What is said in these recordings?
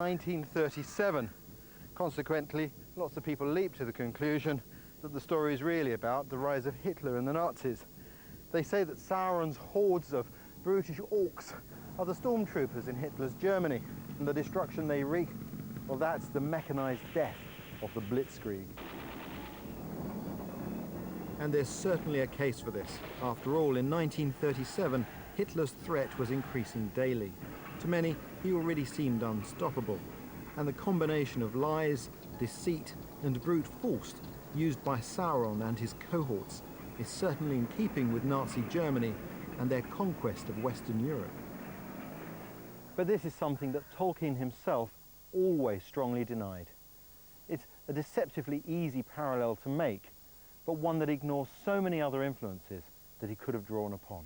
1937. Consequently, lots of people leap to the conclusion that the story is really about the rise of Hitler and the Nazis. They say that Sauron's hordes of brutish orcs are the stormtroopers in Hitler's Germany, and the destruction they wreak, well, that's the mechanized death of the Blitzkrieg. And there's certainly a case for this. After all, in 1937, Hitler's threat was increasing daily. To many, he already seemed unstoppable. And the combination of lies, deceit, and brute force used by Sauron and his cohorts is certainly in keeping with Nazi Germany and their conquest of Western Europe. But this is something that Tolkien himself always strongly denied. It's a deceptively easy parallel to make, but one that ignores so many other influences that he could have drawn upon.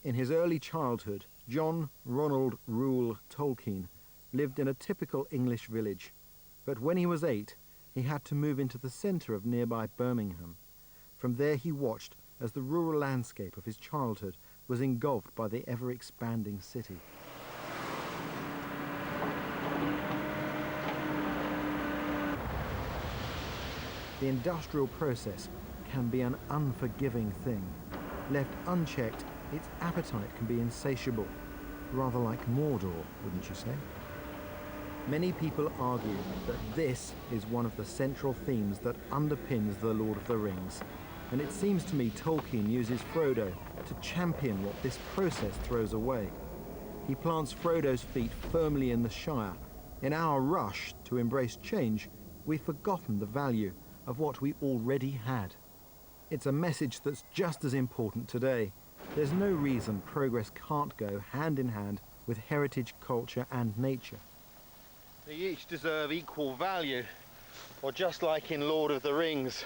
In his early childhood, John Ronald Reuel Tolkien lived in a typical English village, but when he was 8, he had to move into the centre of nearby Birmingham. From there he watched as the rural landscape of his childhood was engulfed by the ever-expanding city. The industrial process can be an unforgiving thing. Left unchecked, its appetite can be insatiable, rather like Mordor, wouldn't you say? Many people argue that this is one of the central themes that underpins The Lord of the Rings, and it seems to me Tolkien uses Frodo to champion what this process throws away. He plants Frodo's feet firmly in the Shire. In our rush to embrace change, we've forgotten the value of what we already had. It's a message that's just as important today. There's no reason progress can't go hand in hand with heritage, culture and nature. They each deserve equal value, or just like in Lord of the Rings,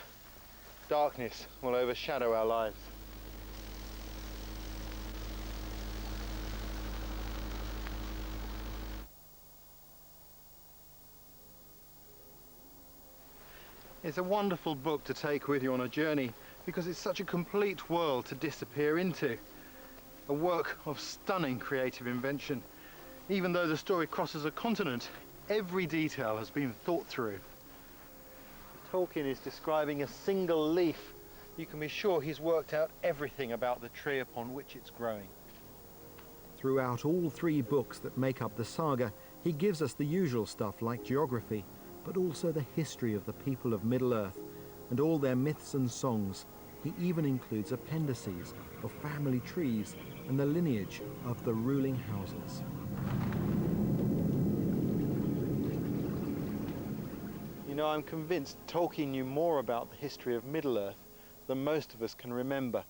darkness will overshadow our lives. It's a wonderful book to take with you on a journey because it's such a complete world to disappear into. A work of stunning creative invention. Even though the story crosses a continent, every detail has been thought through. If Tolkien is describing a single leaf, you can be sure he's worked out everything about the tree upon which it's growing. Throughout all 3 books that make up the saga, he gives us the usual stuff like geography, but also the history of the people of Middle-earth and all their myths and songs. He even includes appendices of family trees and the lineage of the ruling houses. You know, I'm convinced Tolkien knew more about the history of Middle-earth than most of us can remember,